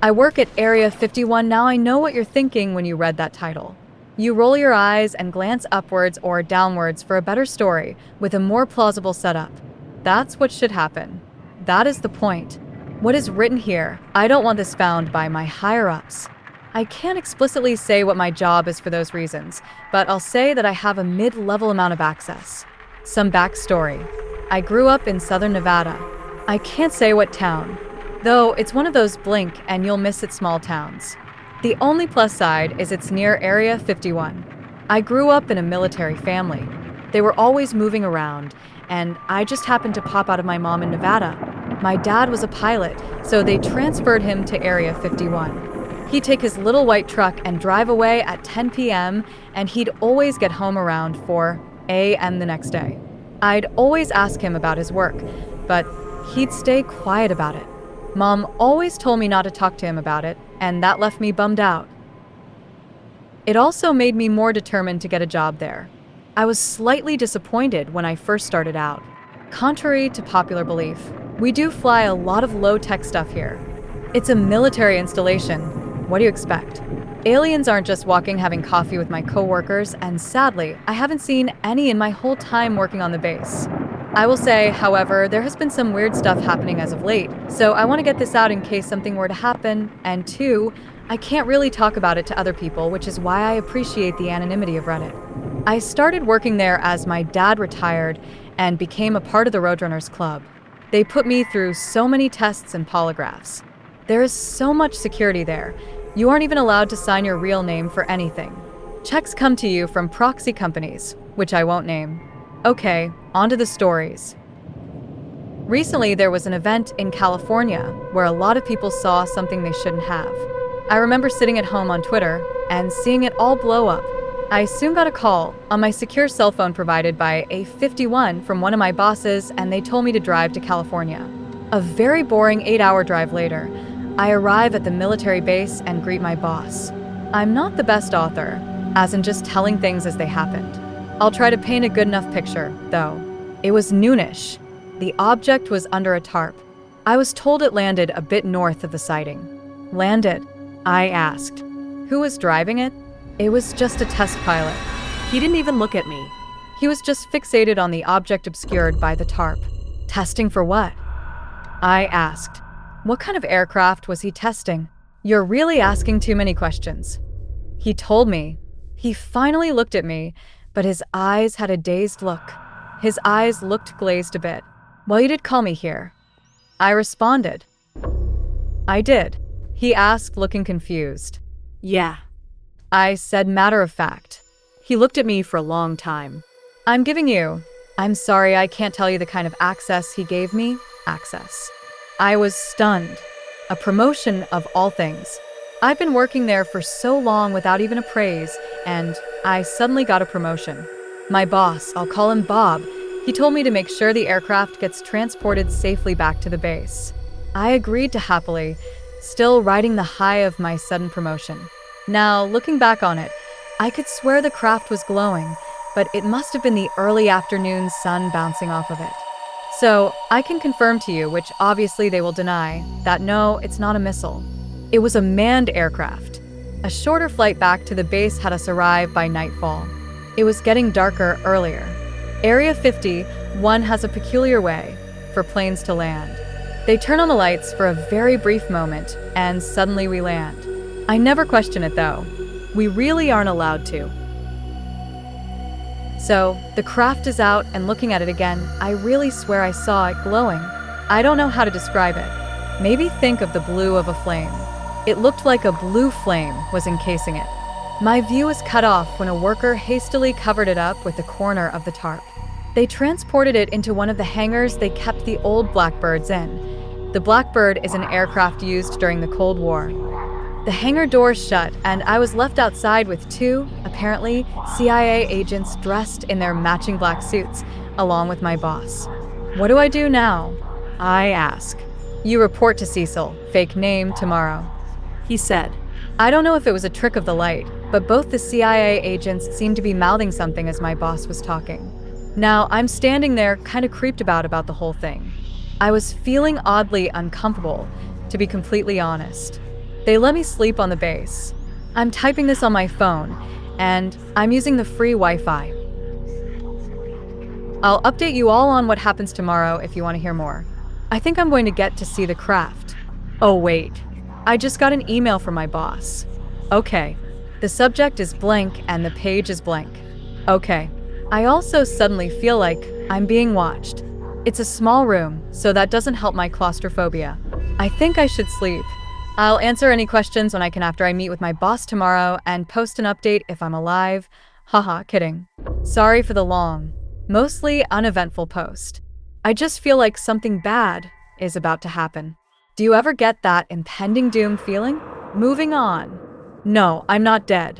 I work at Area 51 now. I know what you're thinking when you read that title. You roll your eyes and glance upwards or downwards for a better story with a more plausible setup. That's what should happen. That is the point. What is written here, I don't want this found by my higher-ups. I can't explicitly say what my job is for those reasons, but I'll say that I have a mid-level amount of access. Some backstory. I grew up in southern Nevada. I can't say what town, though it's one of those blink and you'll miss it small towns. The only plus side is it's near Area 51. I grew up in a military family. They were always moving around, and I just happened to pop out of my mom in Nevada. My dad was a pilot, so they transferred him to Area 51. He'd take his little white truck and drive away at 10 p.m., and he'd always get home around 4 a.m. the next day. I'd always ask him about his work, but he'd stay quiet about it. Mom always told me not to talk to him about it, and that left me bummed out. It also made me more determined to get a job there. I was slightly disappointed when I first started out. Contrary to popular belief, we do fly a lot of low-tech stuff here. It's a military installation. What do you expect? Aliens aren't just walking having coffee with my coworkers, and sadly, I haven't seen any in my whole time working on the base. I will say, however, there has been some weird stuff happening as of late, so I want to get this out in case something were to happen, and 2, I can't really talk about it to other people, which is why I appreciate the anonymity of Reddit. I started working there as my dad retired and became a part of the Roadrunners Club. They put me through so many tests and polygraphs. There is so much security there. You aren't even allowed to sign your real name for anything. Checks come to you from proxy companies, which I won't name. Okay, on to the stories. Recently, there was an event in California where a lot of people saw something they shouldn't have. I remember sitting at home on Twitter and seeing it all blow up. I soon got a call on my secure cell phone provided by a 51 from one of my bosses, and they told me to drive to California. A very boring 8-hour drive later, I arrive at the military base and greet my boss. I'm not the best author, as in just telling things as they happened. I'll try to paint a good enough picture, though. It was noonish. The object was under a tarp. I was told it landed a bit north of the sighting. Landed? I asked. Who was driving it? It was just a test pilot. He didn't even look at me. He was just fixated on the object obscured by the tarp. Testing for what? I asked. What kind of aircraft was he testing? You're really asking too many questions. He told me. He finally looked at me, but his eyes had a dazed look. His eyes looked glazed a bit. Well, you did call me here. I responded. I did. He asked, looking confused. Yeah. I said matter of fact. He looked at me for a long time. I'm sorry, I can't tell you the kind of access he gave me. Access. I was stunned. A promotion of all things. I've been working there for so long without even a praise, and I suddenly got a promotion. My boss, I'll call him Bob, he told me to make sure the aircraft gets transported safely back to the base. I agreed to happily, still riding the high of my sudden promotion. Now, looking back on it, I could swear the craft was glowing, but it must have been the early afternoon sun bouncing off of it. So, I can confirm to you, which obviously they will deny, that no, it's not a missile. It was a manned aircraft. A shorter flight back to the base had us arrive by nightfall. It was getting darker earlier. Area 51 has a peculiar way for planes to land. They turn on the lights for a very brief moment, and suddenly we land. I never question it though. We really aren't allowed to. So, the craft is out, and looking at it again, I really swear I saw it glowing. I don't know how to describe it. Maybe think of the blue of a flame. It looked like a blue flame was encasing it. My view was cut off when a worker hastily covered it up with the corner of the tarp. They transported it into one of the hangars they kept the old Blackbirds in. The Blackbird is an aircraft used during the Cold War. The hangar doors shut, and I was left outside with 2, apparently, CIA agents dressed in their matching black suits, along with my boss. What do I do now? I ask. You report to Cecil, fake name, tomorrow. He said. I don't know if it was a trick of the light, but both the CIA agents seemed to be mouthing something as my boss was talking. Now, I'm standing there, kind of creeped about the whole thing. I was feeling oddly uncomfortable, to be completely honest. They let me sleep on the base. I'm typing this on my phone, and I'm using the free Wi-Fi. I'll update you all on what happens tomorrow if you want to hear more. I think I'm going to get to see the craft. Oh wait, I just got an email from my boss. Okay, the subject is blank and the page is blank. Okay, I also suddenly feel like I'm being watched. It's a small room, so that doesn't help my claustrophobia. I think I should sleep. I'll answer any questions when I can after I meet with my boss tomorrow and post an update if I'm alive. Haha, kidding. Sorry for the long, mostly uneventful post. I just feel like something bad is about to happen. Do you ever get that impending doom feeling? Moving on. No, I'm not dead.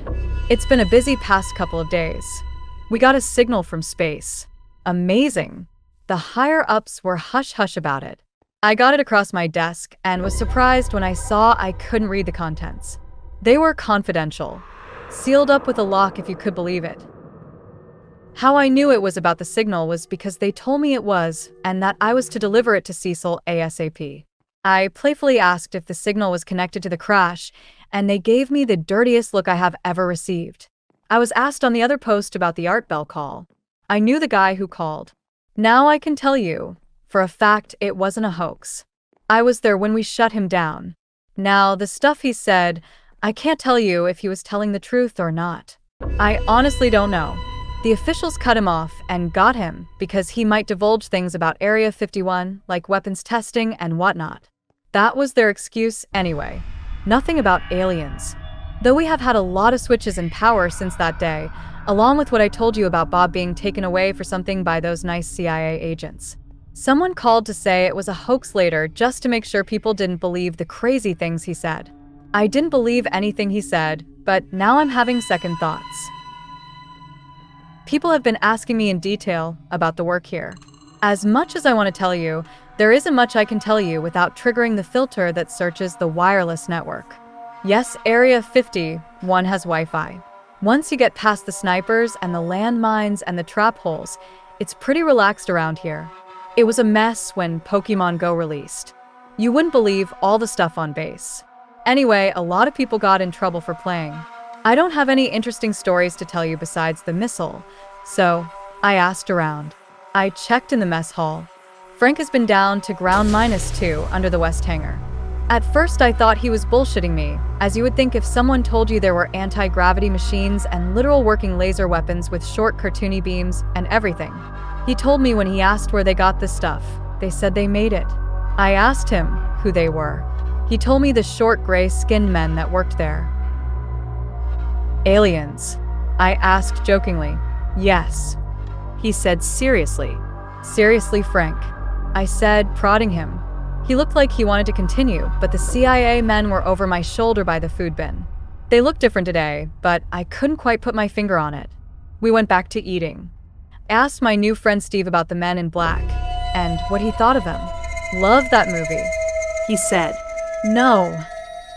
It's been a busy past couple of days. We got a signal from space. Amazing. The higher-ups were hush-hush about it. I got it across my desk and was surprised when I saw I couldn't read the contents. They were confidential, sealed up with a lock if you could believe it. How I knew it was about the signal was because they told me it was and that I was to deliver it to Cecil ASAP. I playfully asked if the signal was connected to the crash, and they gave me the dirtiest look I have ever received. I was asked on the other post about the Art Bell call. I knew the guy who called. Now I can tell you, for a fact, it wasn't a hoax. I was there when we shut him down. Now, the stuff he said, I can't tell you if he was telling the truth or not. I honestly don't know. The officials cut him off and got him because he might divulge things about Area 51, like weapons testing and whatnot. That was their excuse anyway. Nothing about aliens. Though we have had a lot of switches in power since that day, along with what I told you about Bob being taken away for something by those nice CIA agents. Someone called to say it was a hoax later just to make sure people didn't believe the crazy things he said. I didn't believe anything he said, but now I'm having second thoughts. People have been asking me in detail about the work here. As much as I want to tell you, there isn't much I can tell you without triggering the filter that searches the wireless network. Yes, Area 51 has Wi-Fi. Once you get past the snipers and the landmines and the trap holes, it's pretty relaxed around here. It was a mess when Pokemon Go released. You wouldn't believe all the stuff on base. Anyway, a lot of people got in trouble for playing. I don't have any interesting stories to tell you besides the missile, so I asked around. I checked in the mess hall. Frank has been down to ground -2 under the west hangar. At first I thought he was bullshitting me, as you would think if someone told you there were anti-gravity machines and literal working laser weapons with short cartoony beams and everything. He told me when he asked where they got this stuff, they said they made it. I asked him who they were. He told me the short gray-skinned men that worked there. Aliens? I asked jokingly. Yes. He said seriously. Seriously, Frank. I said, prodding him. He looked like he wanted to continue, but the CIA men were over my shoulder by the food bin. They looked different today, but I couldn't quite put my finger on it. We went back to eating. I asked my new friend Steve about the Men in Black, and what he thought of them. Loved that movie. He said, no,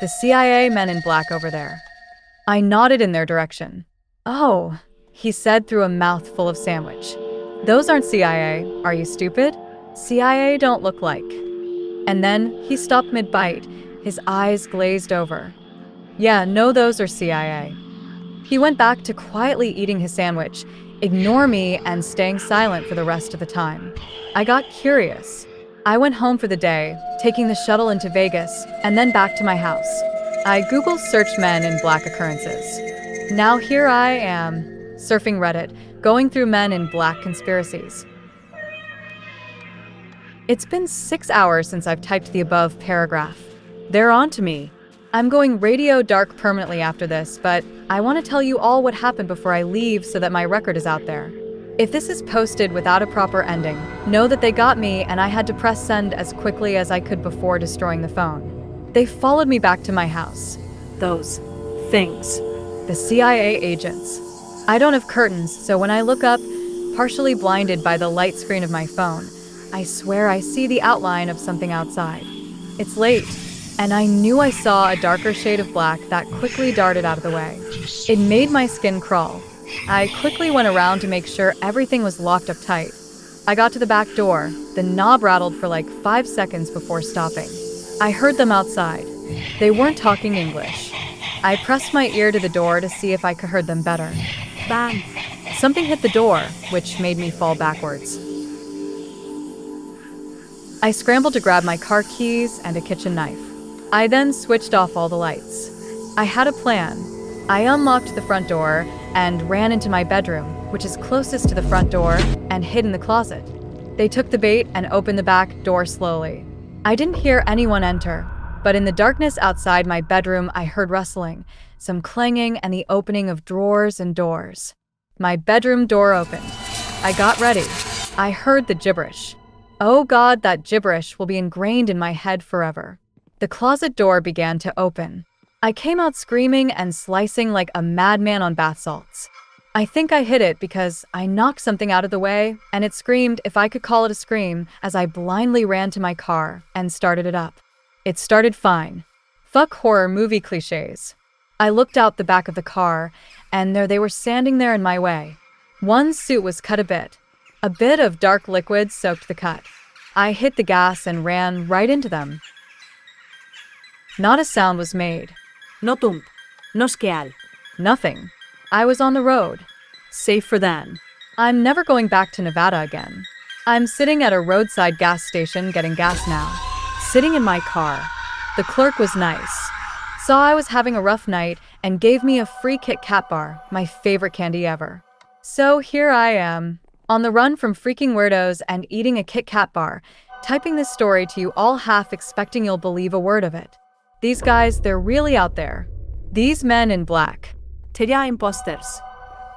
the CIA Men in Black over there. I nodded in their direction. Oh, he said through a mouthful of sandwich. Those aren't CIA, are you stupid? CIA don't look like. And then he stopped mid-bite, his eyes glazed over. Yeah, no, those are CIA. He went back to quietly eating his sandwich, ignore me and staying silent for the rest of the time. I got curious. I went home for the day, taking the shuttle into Vegas, and then back to my house. I Googled search Men in Black occurrences. Now here I am, surfing Reddit, going through Men in Black conspiracies. It's been 6 hours since I've typed the above paragraph. They're on to me. I'm going radio dark permanently after this, but I want to tell you all what happened before I leave so that my record is out there. If this is posted without a proper ending, know that they got me and I had to press send as quickly as I could before destroying the phone. They followed me back to my house. Those things. The CIA agents. I don't have curtains, so when I look up, partially blinded by the light screen of my phone, I swear I see the outline of something outside. It's late, and I knew I saw a darker shade of black that quickly darted out of the way. It made my skin crawl. I quickly went around to make sure everything was locked up tight. I got to the back door. The knob rattled for like 5 seconds before stopping. I heard them outside. They weren't talking English. I pressed my ear to the door to see if I could hear them better. Bang! Something hit the door, which made me fall backwards. I scrambled to grab my car keys and a kitchen knife. I then switched off all the lights. I had a plan. I unlocked the front door and ran into my bedroom, which is closest to the front door, and hid in the closet. They took the bait and opened the back door slowly. I didn't hear anyone enter, but in the darkness outside my bedroom, I heard rustling, some clanging, and the opening of drawers and doors. My bedroom door opened. I got ready. I heard the gibberish. Oh God, that gibberish will be ingrained in my head forever. The closet door began to open. I came out screaming and slicing like a madman on bath salts. I think I hit it because I knocked something out of the way, and it screamed, if I could call it a scream, as I blindly ran to my car and started it up. It started fine. Fuck horror movie cliches. I looked out the back of the car, and there they were standing there in my way. One suit was cut a bit. A bit of dark liquid soaked the cut. I hit the gas and ran right into them. Not a sound was made. No tump. No skeal. Nothing. I was on the road. Safe for then. I'm never going back to Nevada again. I'm sitting at a roadside gas station getting gas now. Sitting in my car. The clerk was nice. Saw I was having a rough night and gave me a free Kit Kat bar, my favorite candy ever. So here I am, on the run from freaking weirdos and eating a Kit Kat bar, typing this story to you all half expecting you'll believe a word of it. These guys, they're really out there. These men in black. Tella imposters.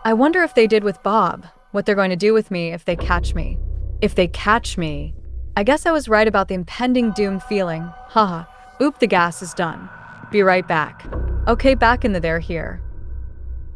I wonder if they did with Bob, what they're going to do with me if they catch me. If they catch me. I guess I was right about the impending doom feeling. Haha. Oop, the gas is done. Be right back. Okay, back in the there here.